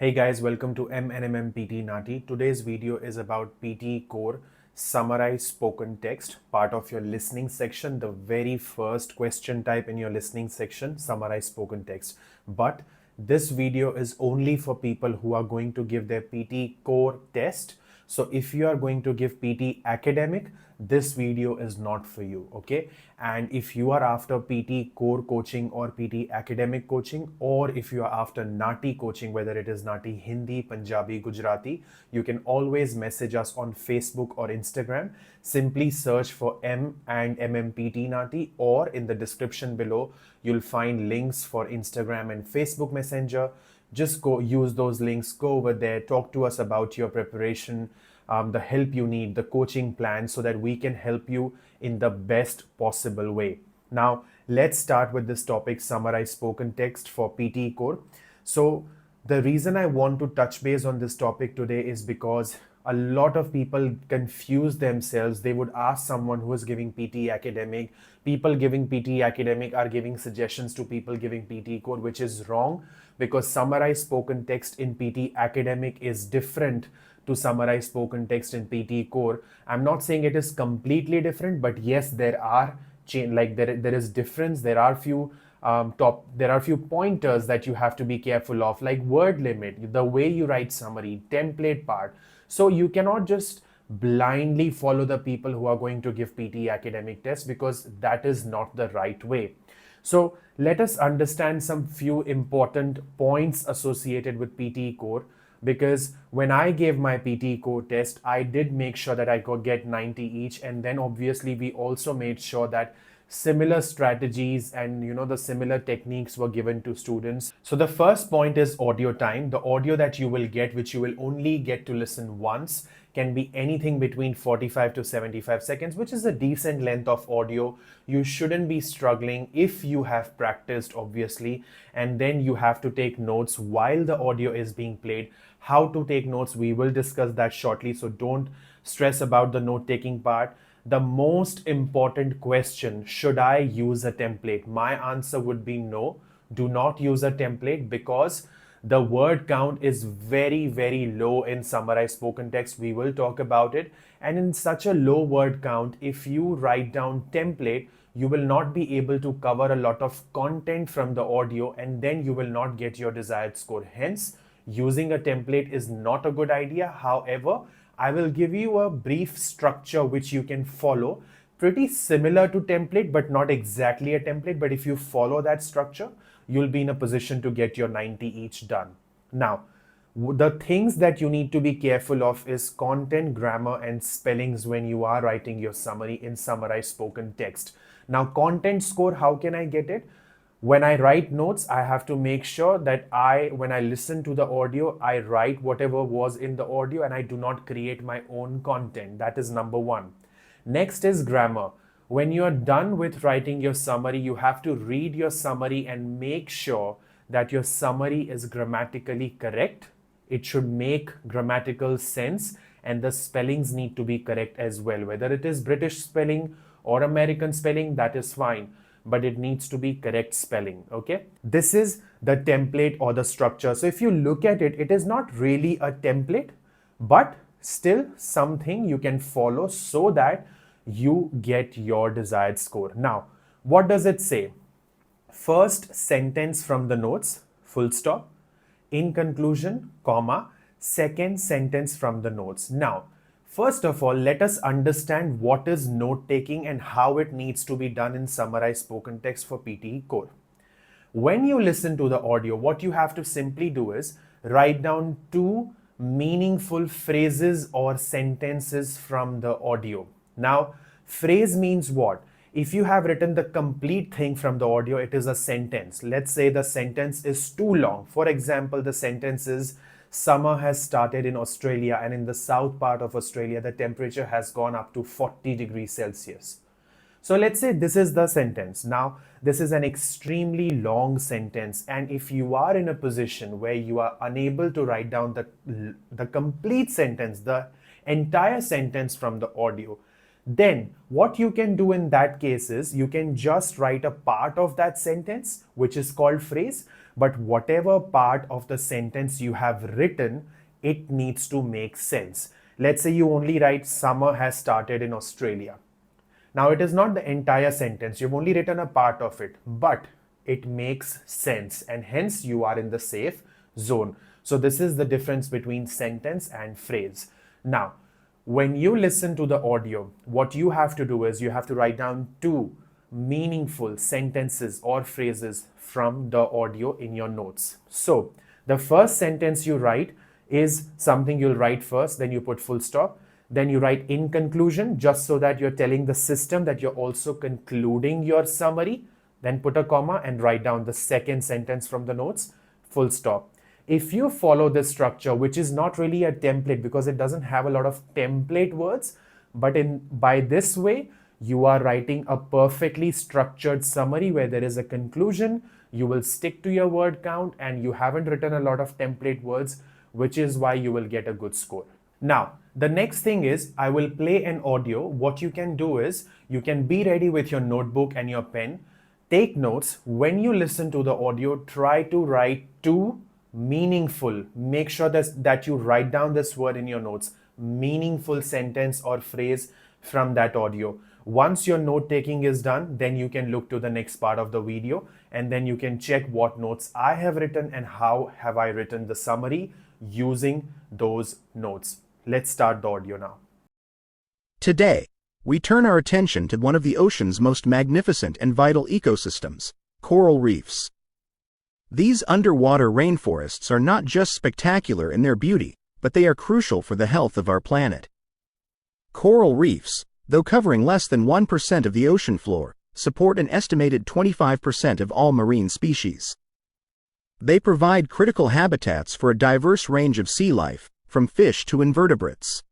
Hey guys, welcome to MNMM PT NAATI. Today's video is about PT Core Summarize Spoken Text, part of your listening section, the very first question type in your listening section, Summarize Spoken Text. But this video is only for people who are going to give their PT Core test. So if you are going to give PT Academic, this video is not for you, okay? And if you are after PT core coaching or PT academic coaching, or if you are after NAATI coaching, whether it is NAATI Hindi, Punjabi, Gujarati, you can always message us on Facebook or Instagram. Simply search for M and MMPT NAATI, or in the description below, you'll find links for Instagram and Facebook Messenger. Just go use those links, go over there, talk to us about your preparation, the help you need, the coaching plan, so that we can help you in the best possible way. Now, let's start with this topic, Summarize Spoken Text for PT Core. So, the reason I want to touch base on this topic today is because a lot of people confuse themselves. They would ask someone who is giving PT Academic. People giving PT Academic are giving suggestions to people giving PT Core, which is wrong, because Summarize Spoken Text in PT Academic is different to Summarize Spoken Text in PT Core. I'm not saying it is completely different, but yes, there are there is difference. There are few pointers that you have to be careful of, like word limit, the way you write summary, template part. So you cannot just blindly follow the people who are going to give PT academic test, because that is not the right way. So let us understand some few important points associated with PT core, because when I gave my PT core test, I did make sure that I could get 90 each, and then obviously we also made sure that similar strategies and the similar techniques were given to students. So the first point is audio time. The audio that you will get, which you will only get to listen once, can be anything between 45 to 75 seconds, which is a decent length of audio. You shouldn't be struggling if you have practiced, obviously, and then you have to take notes while the audio is being played. How to take notes, we will discuss that shortly, so don't stress about the note taking part. The most important question, should I use a template? My answer would be no. Do not use a template, because the word count is very, very low in Summarize Spoken Text. We will talk about it. And in such a low word count, if you write down template, you will not be able to cover a lot of content from the audio, and then you will not get your desired score. Hence, using a template is not a good idea. However, I will give you a brief structure which you can follow, pretty similar to template, but not exactly a template. But if you follow that structure, you'll be in a position to get your 90 each done. Now, the things that you need to be careful of is content, grammar, and spellings when you are writing your summary in Summarize Spoken Text. Now, content score, how can I get it? When I write notes, I have to make sure that when I listen to the audio, I write whatever was in the audio and I do not create my own content. That is number one. Next is grammar. When you are done with writing your summary, you have to read your summary and make sure that your summary is grammatically correct. It should make grammatical sense, and the spellings need to be correct as well. Whether it is British spelling or American spelling, that is fine, but it needs to be correct spelling, okay? This is the template or the structure. So if you look at it, it is not really a template, but still something you can follow so that you get your desired score. Now, what does it say? First sentence from the notes, full stop. In conclusion, comma. Second sentence from the notes. Now, first of all, let us understand what is note taking and how it needs to be done in Summarize Spoken Text for PTE Core. When you listen to the audio, what you have to simply do is write down two meaningful phrases or sentences from the audio. Now, phrase means what? If you have written the complete thing from the audio, it is a sentence. Let's say the sentence is too long. For example, the sentence is, summer has started in Australia, and in the south part of Australia, the temperature has gone up to 40 degrees Celsius. So let's say this is the sentence. Now, this is an extremely long sentence, and if you are in a position where you are unable to write down the complete sentence, the entire sentence from the audio, then what you can do in that case is you can just write a part of that sentence, which is called phrase, but whatever part of the sentence you have written, it needs to make sense. Let's say you only write summer has started in Australia. Now, it is not the entire sentence, you've only written a part of it, but it makes sense and hence you are in the safe zone. So, this is the difference between sentence and phrase. Now, when you listen to the audio, what you have to do is you have to write down two meaningful sentences or phrases from the audio in your notes. So, the first sentence you write is something you'll write first, then you put full stop. Then you write in conclusion, just so that you're telling the system that you're also concluding your summary. Then put a comma and write down the second sentence from the notes, full stop. If you follow this structure, which is not really a template because it doesn't have a lot of template words, but by this way, you are writing a perfectly structured summary where there is a conclusion, you will stick to your word count, and you haven't written a lot of template words, which is why you will get a good score. Now, the next thing is I will play an audio. What you can do is you can be ready with your notebook and your pen. Take notes. When you listen to the audio, try to write two meaningful. Make sure that you write down this word in your notes. Meaningful sentence or phrase from that audio. Once your note taking is done, then you can look to the next part of the video and then you can check what notes I have written and how have I written the summary using those notes. Let's start the audio now. Today, we turn our attention to one of the ocean's most magnificent and vital ecosystems, coral reefs. These underwater rainforests are not just spectacular in their beauty, but they are crucial for the health of our planet. Coral reefs, though covering less than 1% of the ocean floor, support an estimated 25% of all marine species. They provide critical habitats for a diverse range of sea life, from fish to invertebrates.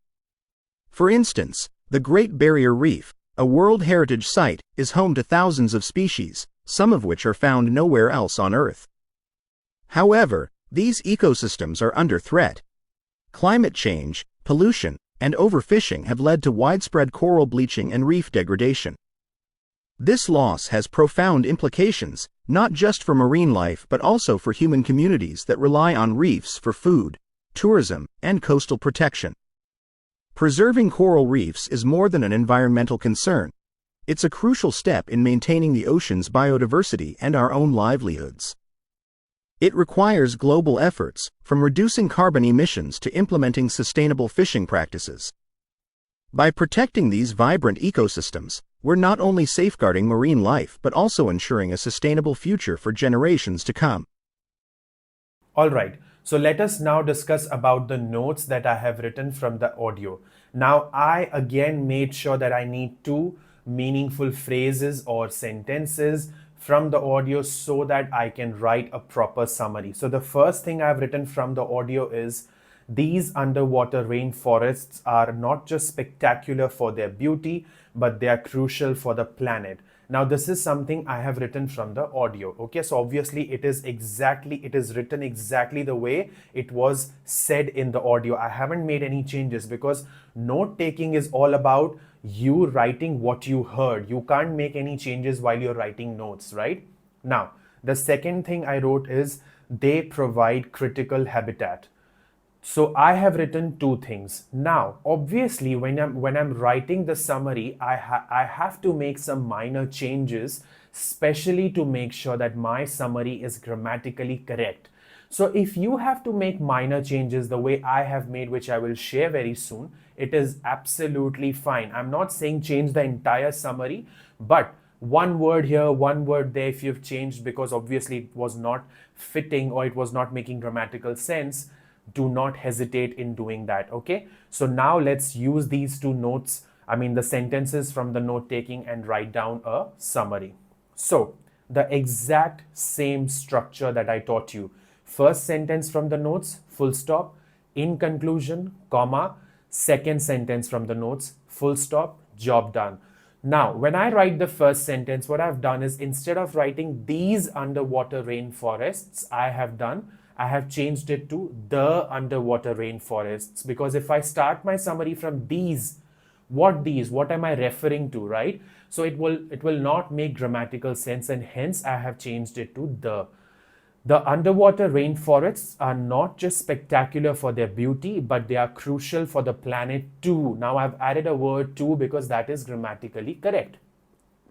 For instance, the Great Barrier Reef, a World Heritage Site, is home to thousands of species, some of which are found nowhere else on Earth. However, these ecosystems are under threat. Climate change, pollution, and overfishing have led to widespread coral bleaching and reef degradation. This loss has profound implications, not just for marine life but also for human communities that rely on reefs for food, tourism, and coastal protection. Preserving coral reefs is more than an environmental concern. It's a crucial step in maintaining the ocean's biodiversity and our own livelihoods. It requires global efforts, from reducing carbon emissions to implementing sustainable fishing practices. By protecting these vibrant ecosystems, we're not only safeguarding marine life but also ensuring a sustainable future for generations to come. All right, so let us now discuss about the notes that I have written from the audio. Now, I again made sure that I need two meaningful phrases or sentences from the audio so that I can write a proper summary. So the first thing I've written from the audio is, these underwater rainforests are not just spectacular for their beauty, but they are crucial for the planet. Now, this is something I have written from the audio. Okay, so obviously it is written exactly the way it was said in the audio. I haven't made any changes because note taking is all about you writing what you heard. You can't make any changes while you're writing notes, right? Now, the second thing I wrote is they provide critical habitat. So I have written two things. Now, obviously, when I'm writing the summary, I have to make some minor changes, especially to make sure that my summary is grammatically correct. So if you have to make minor changes the way I have made, which I will share very soon, it is absolutely fine. I'm not saying change the entire summary, but one word here, one word there, if you've changed because obviously it was not fitting or it was not making grammatical sense, do not hesitate in doing that. Okay, so now let's use these two notes, the sentences from the note taking, and write down a summary. So the exact same structure that I taught you. First sentence from the notes, full stop, in conclusion, comma, second sentence from the notes, full stop, job done. Now, when I write the first sentence, what I've done is, instead of writing these underwater rainforests, I have changed it to the underwater rainforests, because if I start my summary from these, what am I referring to, right? So it will not make grammatical sense, and hence I have changed it to the. The underwater rainforests are not just spectacular for their beauty, but they are crucial for the planet too. Now I've added a word too because that is grammatically correct.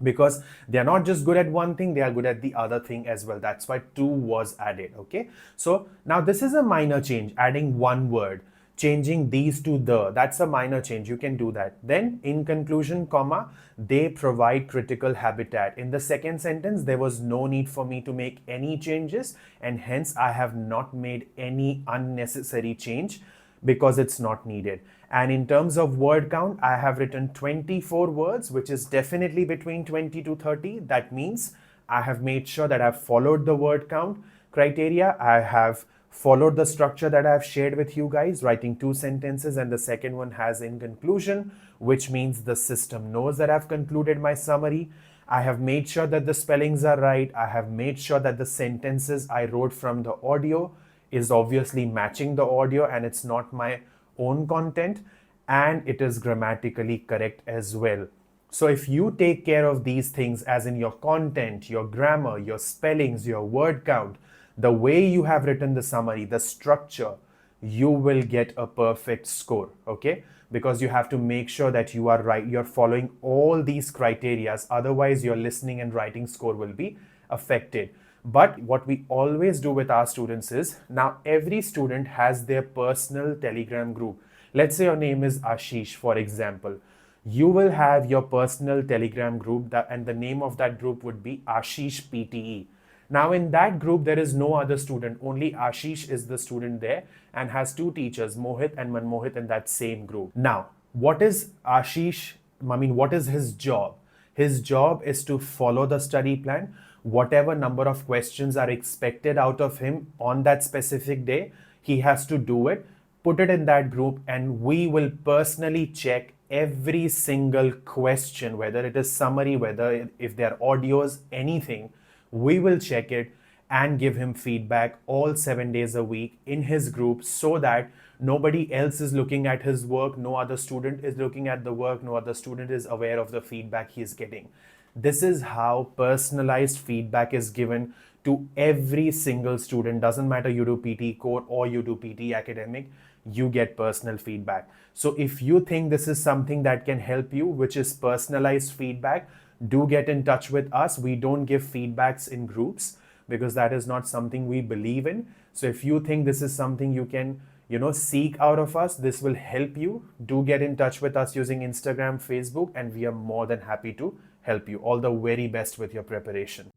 Because they are not just good at one thing, they are good at the other thing as well. That's why two was added. Okay, so now this is a minor change, adding one word, changing these to the, that's a minor change, you can do that. Then in conclusion, comma, they provide critical habitat. In the second sentence there was no need for me to make any changes, and hence I have not made any unnecessary change because it's not needed. And in terms of word count, I have written 24 words, which is definitely between 20 to 30. That means I have made sure that I've followed the word count criteria. I have followed the structure that I've shared with you guys, writing two sentences, and the second one has in conclusion, which means the system knows that I've concluded my summary. I have made sure that the spellings are right. I have made sure that the sentences I wrote from the audio is obviously matching the audio and it's not my own content, and it is grammatically correct as well. So if you take care of these things, as in your content, your grammar, your spellings, your word count, the way you have written the summary, the structure, you will get a perfect score. Okay, because you have to make sure that you are right, you're following all these criterias, otherwise your listening and writing score will be affected. But what we always do with our students is, now every student has their personal Telegram group. Let's say your name is Ashish, for example. You will have your personal Telegram group and the name of that group would be Ashish PTE. Now in that group, there is no other student. Only Ashish is the student there and has two teachers, Mohit and Manmohit, in that same group. Now, what is Ashish? What is his job? His job is to follow the study plan. Whatever number of questions are expected out of him on that specific day, he has to do it, put it in that group, and we will personally check every single question, whether it is summary, whether if there are audios, anything, we will check it and give him feedback all 7 days a week in his group, so that nobody else is looking at his work, no other student is looking at the work, no other student is aware of the feedback he is getting. This is how personalized feedback is given to every single student. Doesn't matter you do PT core or you do PT academic, you get personal feedback. So if you think this is something that can help you, which is personalized feedback, do get in touch with us. We don't give feedbacks in groups because that is not something we believe in. So if you think this is something you can seek out of us, this will help you, do get in touch with us using Instagram, Facebook, and we are more than happy to help you. All the very best with your preparation.